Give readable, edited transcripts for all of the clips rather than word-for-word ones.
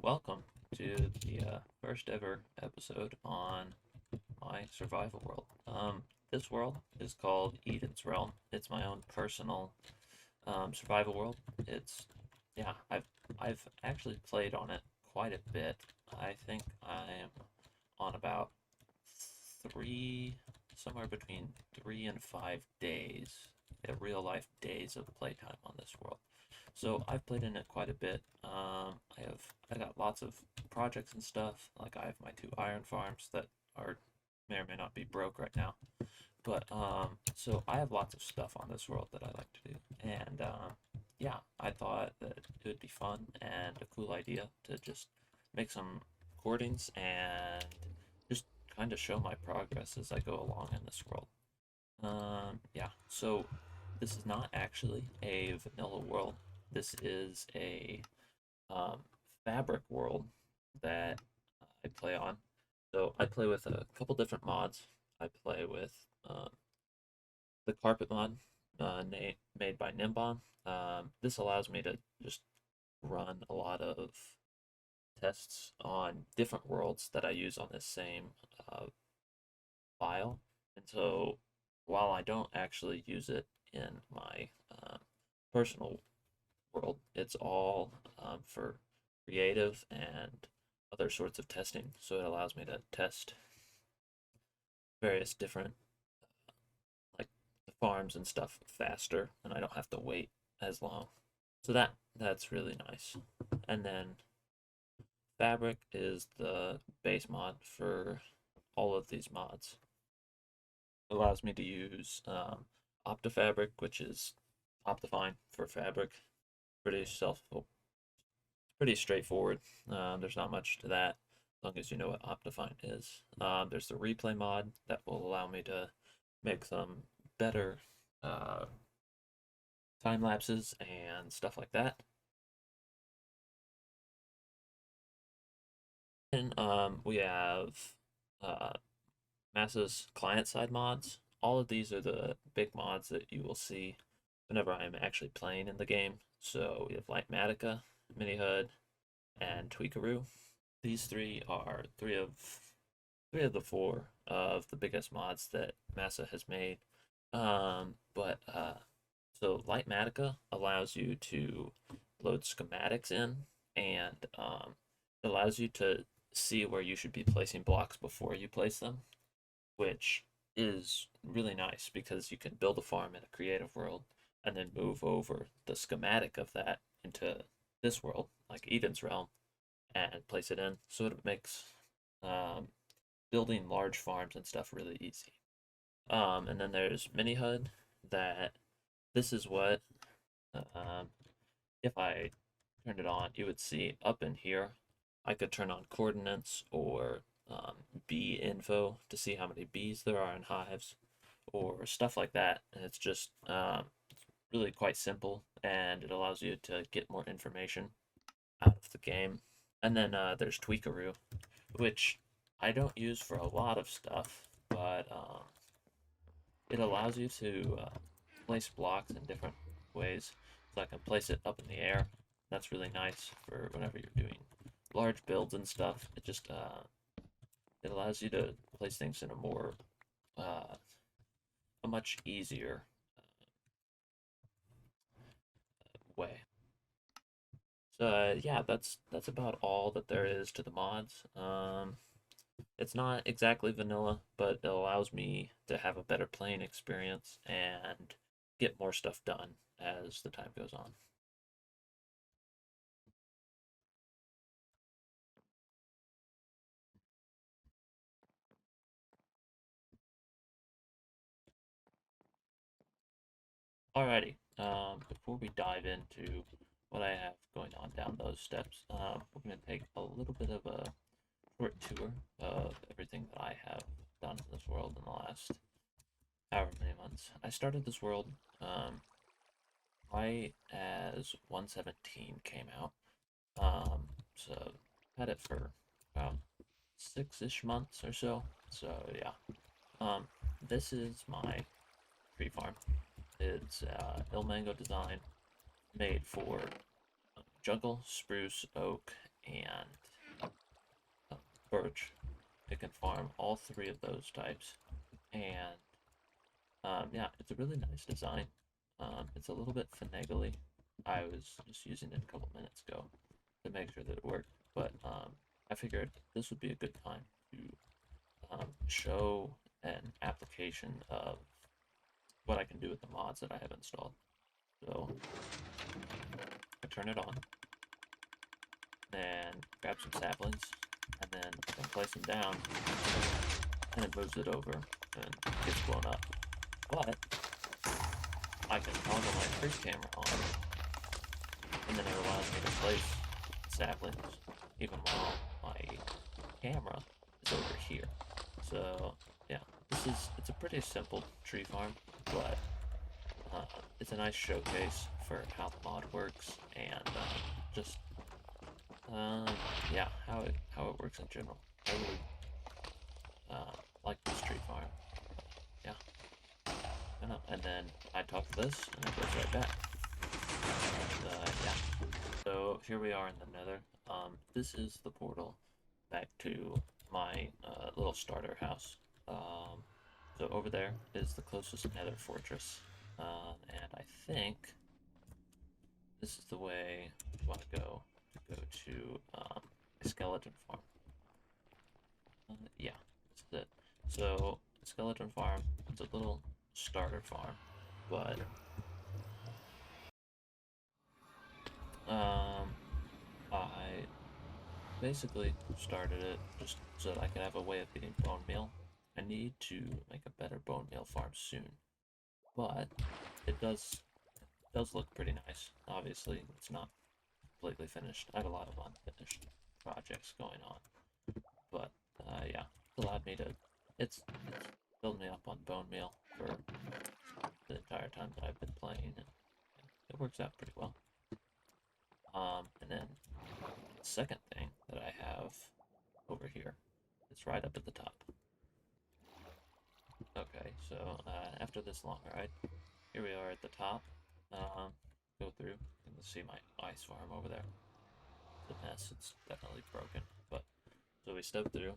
Welcome to the first ever episode on my survival world. This world is called Eden's Realm. It's my own personal survival world. It's yeah, I've actually played on it quite a bit. I think I'm on about three, somewhere between 3 and 5 days, real life days of playtime on this world. So I've played in it quite a bit. I got lots of projects and stuff. Like I have my 2 iron farms that are may or may not be broke right now. But so I have lots of stuff on this world that I like to do. And yeah, I thought that it would be fun and a cool idea to just make some recordings and just kind of show my progress as I go along in this world. Yeah, so this is not actually a vanilla world. This is a um, fabric world that I play on. So I play with a couple different mods. I play with the carpet mod made by Nimbon. This allows me to just run a lot of tests on different worlds that I use on this same uh, file. And so while I don't actually use it in my personal world, it's all for creative and other sorts of testing. So it allows me to test various different like farms and stuff faster, and I don't have to wait as long. So that's really nice. And then Fabric is the base mod for all of these mods. It allows me to use Optifabric, which is Optifine for fabric. Pretty self, pretty straightforward. There's not much to that, as long as you know what Optifine is. There's the replay mod that will allow me to make some better uh, time lapses and stuff like that. And we have uh, Massa's client side mods. All of these are the big mods that you will see whenever I'm actually playing in the game. So we have Lightmatica, Mini Hood, and Tweakaroo. These three are three of the four of the biggest mods that Massa has made. So Lightmatica allows you to load schematics in, and it allows you to see where you should be placing blocks before you place them, which is really nice because you can build a farm in a creative world and then move over the schematic of that into this world, like Eden's Realm, and place it in. So it makes um, building large farms and stuff really easy. And then there's Mini HUD that this is what, um, if I turned it on, you would see up in here. I could turn on coordinates or bee info to see how many bees there are in hives or stuff like that. And it's just really quite simple, and it allows you to get more information out of the game. And then there's Tweakaroo, which I don't use for a lot of stuff, but it allows you to place blocks in different ways. So I can place it up in the air. That's really nice for whenever you're doing large builds and stuff. It allows you to place things in uh, a much easier way. So yeah, that's about all that there is to the mods. It's not exactly vanilla, but it allows me to have a better playing experience and get more stuff done as the time goes on. Alrighty, before we dive into what I have going on down those steps, we're going to take a little bit of a short tour of everything that I have done in this world in the last however many months. I started this world right as 117 came out. So had it for about 6-ish months or so. So yeah. Um, this is my tree farm. It's Il Mango design made for jungle, spruce, oak, and birch. It can farm all three of those types, and yeah, it's a really nice design. It's a little bit finagly. I was just using it a couple minutes ago to make sure that it worked, but I figured this would be a good time to show an application of what I can do with the mods that I have installed. So I turn it on, then grab some saplings, and then I place them down, and it moves it over and gets blown up. But I can toggle my creep camera on, and then it allows me to place saplings even while my camera is over here. So yeah, it's a pretty simple tree farm, but it's a nice showcase for how the mod works and just yeah, how it works in general. I really like this tree farm. Yeah, and then I top this, and it goes right back. Yeah. So here we are in the Nether. This is the portal back to my little starter house. So over there is the closest Nether fortress, and I think this is the way we want to go to a skeleton farm. Yeah, this is it. So skeleton farm, it's a little starter farm, but I basically started it just so that I could have a way of getting bone meal. I need to make a better bone meal farm soon, but it does look pretty nice. Obviously, it's not completely finished. I have a lot of unfinished projects going on, but yeah, it's allowed me to. It's built me up on bone meal for the entire time that I've been playing, and it works out pretty well. And then the second thing that I have over here, it's right up at the top. Okay, so after this long ride, here we are at the top. Go through, you can see my ice farm over there. It's a mess, it's definitely broken, but so we step through,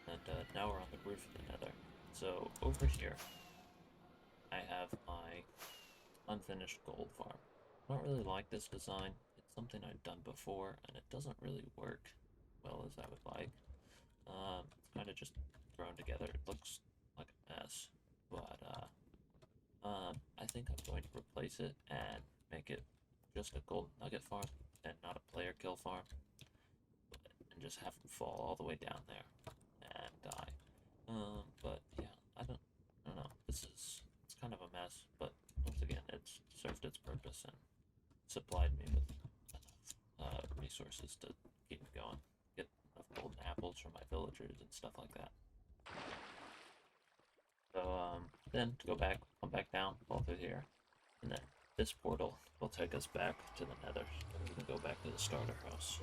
and now we're on the roof of the Nether. So over here, I have my unfinished gold farm. I don't really like this design. It's something I've done before, and it doesn't really work well as I would like. It's kind of just thrown together. It looks like a mess, but I think I'm going to replace it and make it just a gold nugget farm and not a player kill farm, and just have them fall all the way down there and die. But yeah, I don't know. It's kind of a mess, but once again, it's served its purpose and supplied me with enough resources to keep me going. Get enough golden apples from my villagers and stuff like that. So then to come back down, fall through here, and then this portal will take us back to the Nether. We can go back to the starter house.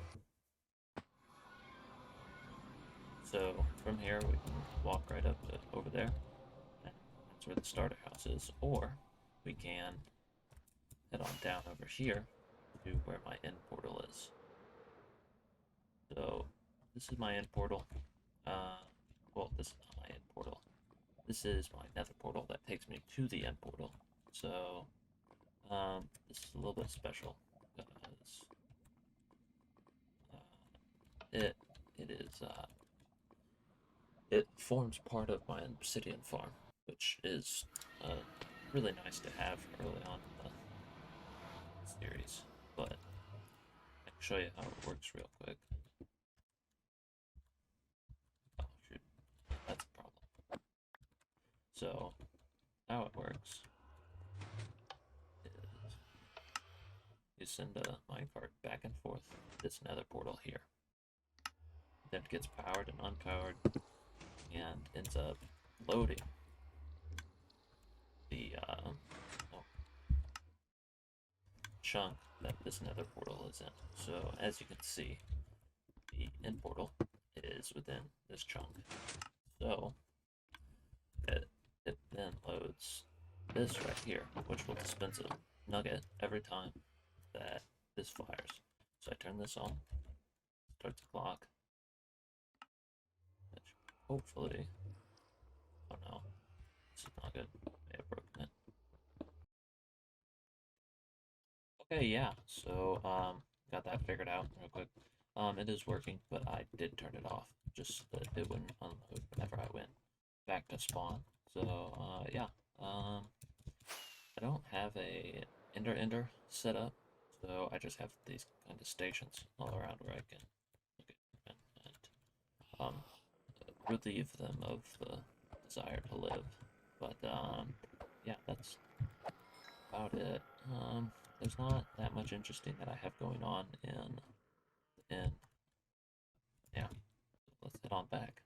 So from here we can walk right up to over there, and that's where the starter house is, or we can head on down over here to where my end portal is. So this is my end portal. Well, this is not my end portal. This is my nether portal that takes me to the end portal. So this is a little bit special because it is it forms part of my obsidian farm, which is really nice to have early on in the series. But I can show you how it works real quick. Oh shoot, that's a problem. So how it works is you send a minecart back and forth this nether portal here. Then it gets powered and unpowered and ends up loading the chunk that this nether portal is in. So as you can see, the end portal is within this chunk. So it then loads this right here, which will dispense a nugget every time that this fires. So I turn this on, start the clock, which hopefully, oh no, this is not good. May have broken it. Okay, yeah, so got that figured out real quick. It is working, but I did turn it off, just so that it wouldn't unload whenever I went back to spawn. So, yeah, I don't have a ender set up, so I just have these kind of stations all around where I can look at and relieve them of the desire to live. But yeah, that's about it. There's not that much interesting that I have going on in yeah. Let's head on back.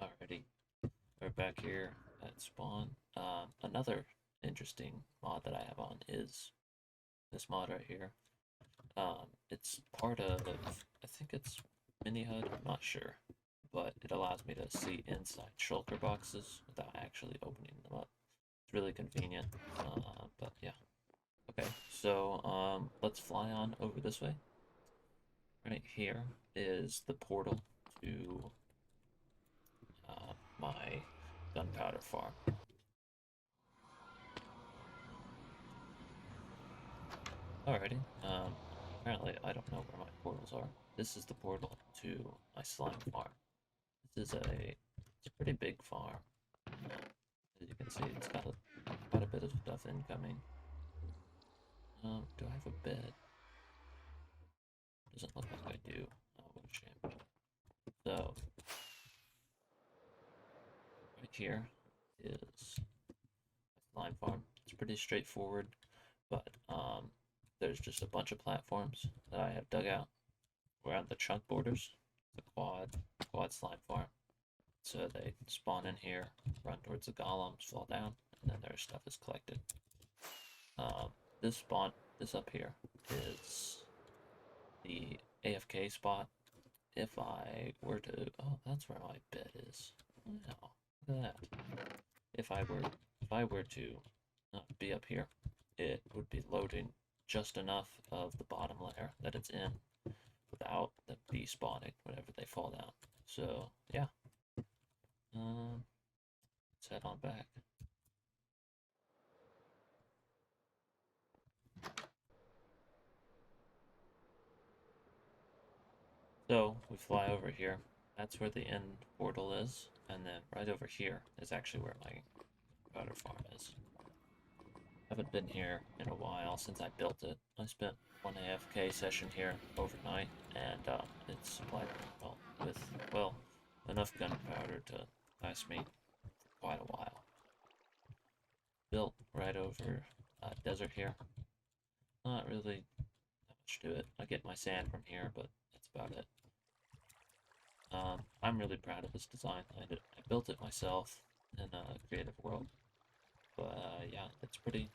Alrighty, we're back here at spawn. Another interesting mod that I have on is this mod right here. It's part of, I think it's mini HUD, I'm not sure, but it allows me to see inside shulker boxes without actually opening them up. It's really convenient, but yeah. Okay, so let's fly on over this way. Right here is the portal to my gunpowder farm. Alrighty, apparently I don't know where my portals are. This is the portal to my slime farm. This is it's a pretty big farm. As you can see, it's got quite a bit of stuff incoming. Do I have a bed? Doesn't look like I do. Oh, what a shame. So, right here is my slime farm. It's pretty straightforward, but there's just a bunch of platforms that I have dug out around the chunk borders, the quad slime farm. So they spawn in here, run towards the golems, fall down, and then their stuff is collected. This up here is the AFK spot. If I were to, oh, that's where my bed is. Wow, look at that. If I were to be up here, it would be loading just enough of the bottom layer that it's in without them despawning whenever they fall down. So yeah, let's head on back. So we fly over here. That's where the end portal is, and then right over here is actually where my powder farm is. Haven't been here in a while since I built it. I spent one AFK session here overnight, and it's supplied well with, well, enough gunpowder to last me quite a while. Built right over desert here. Not really that much to it. I get my sand from here, but that's about it. I'm really proud of this design. I built it myself in a creative world, but yeah, it's pretty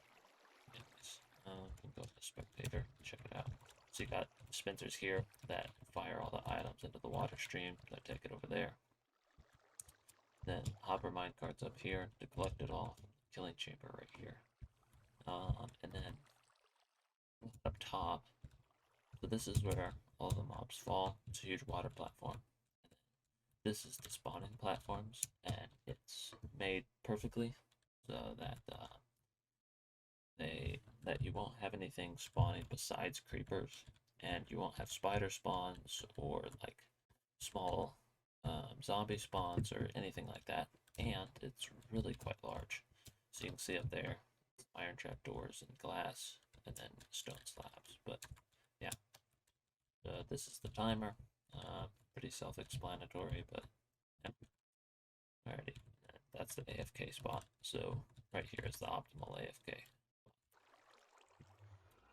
nice. Can go to spectator, check it out. So you got dispensers here that fire all the items into the water stream that take it over there. Then hopper mine carts up here to collect it all. Killing chamber right here. And then up top, so this is where all the mobs fall. It's a huge water platform. This is the spawning platforms, and it's made perfectly so that that you won't have anything spawning besides creepers, and you won't have spider spawns or like small zombie spawns or anything like that. And it's really quite large, so you can see up there iron trap doors and glass, and then stone slabs. But yeah, this is the timer. Pretty self-explanatory, but yeah. Alrighty, that's the AFK spot. So right here is the optimal AFK.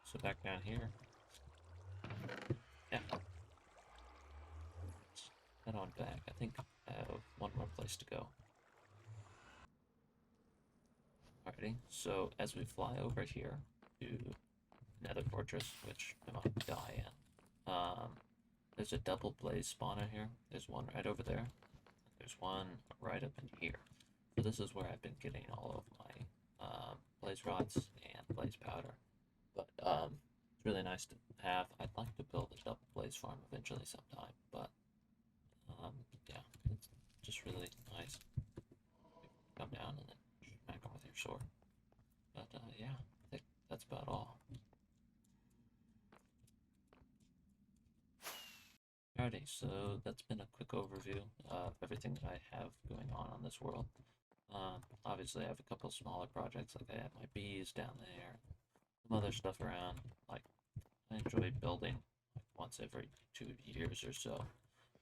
So back down here, yeah. Let's head on back. I think I have one more place to go. Alrighty, so as we fly over here to Nether Fortress, which I might die in, there's a double blaze spawner here. There's one right over there. There's one right up in here. So this is where I've been getting all of my blaze rods and and blaze powder. But it's really nice to have. I'd like to build a double blaze farm eventually sometime, but um, yeah, it's just really nice. Come down and then smack them with your sword. But yeah, I think that's about all. Alrighty, so that's been a quick overview of everything that I have going on this world. Obviously, I have a couple smaller projects, like I have my bees down there, some other stuff around. Like I enjoy building like once every 2 years or so.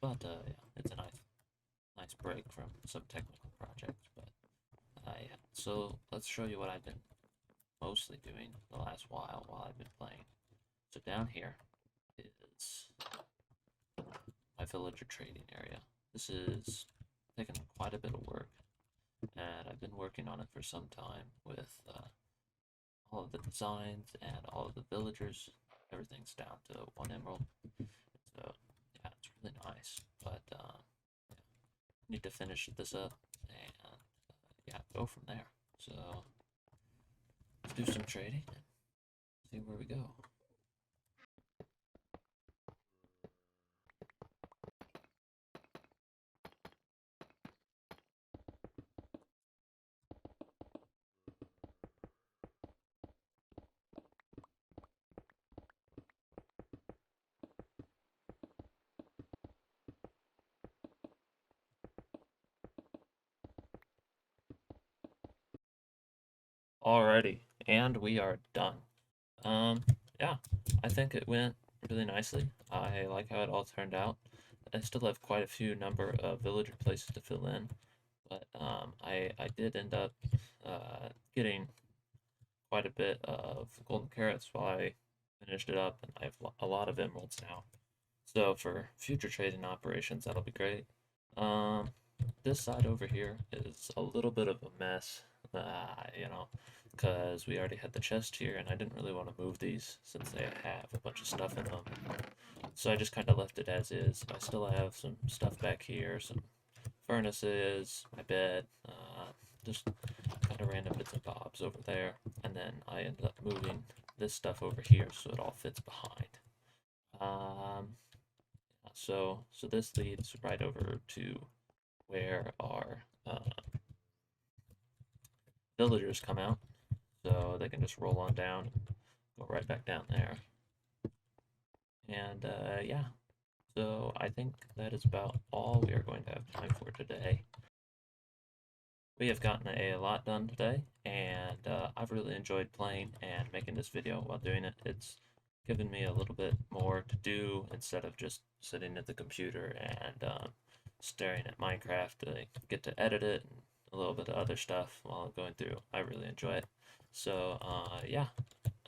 But yeah, it's a nice break from some technical projects. But yeah, so let's show you what I've been mostly doing the last while I've been playing. So down here is my villager trading area. This is taken quite a bit of work, and I've been working on it for some time with all of the designs and all of the villagers. Everything's down to 1 emerald. So yeah, it's really nice. But yeah, need to finish this up and yeah, go from there. So let's do some trading and see where we go. Alrighty, and we are done. Um, yeah, I think it went really nicely. I like how it all turned out. I still have quite a few number of villager places to fill in, but I did end up getting quite a bit of golden carrots while I finished it up, and I have a lot of emeralds now. So for future trading operations, that'll be great. Um, this side over here is a little bit of a mess, you know, because we already had the chest here, and I didn't really want to move these since they have a bunch of stuff in them. So I just kind of left it as is. I still have some stuff back here, some furnaces, my bed, just kind of random bits and bobs over there. And then I ended up moving this stuff over here so it all fits behind. Um, so this leads right over to where our villagers come out. So they can just roll on down and go right back down there. And yeah, so I think that is about all we are going to have time for today. We have gotten a lot done today, and I've really enjoyed playing and making this video while doing it. It's given me a little bit more to do instead of just sitting at the computer and staring at Minecraft. I get to edit it and a little bit of other stuff while I'm going through. I really enjoy it. So yeah,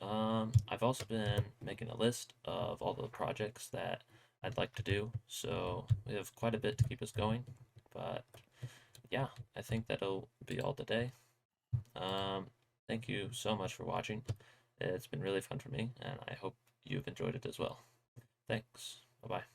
I've also been making a list of all the projects that I'd like to do. So we have quite a bit to keep us going, but yeah, I think that'll be all today. Um, Thank you so much for watching. It's been really fun for me, and I hope you've enjoyed it as well. Thanks. Bye bye.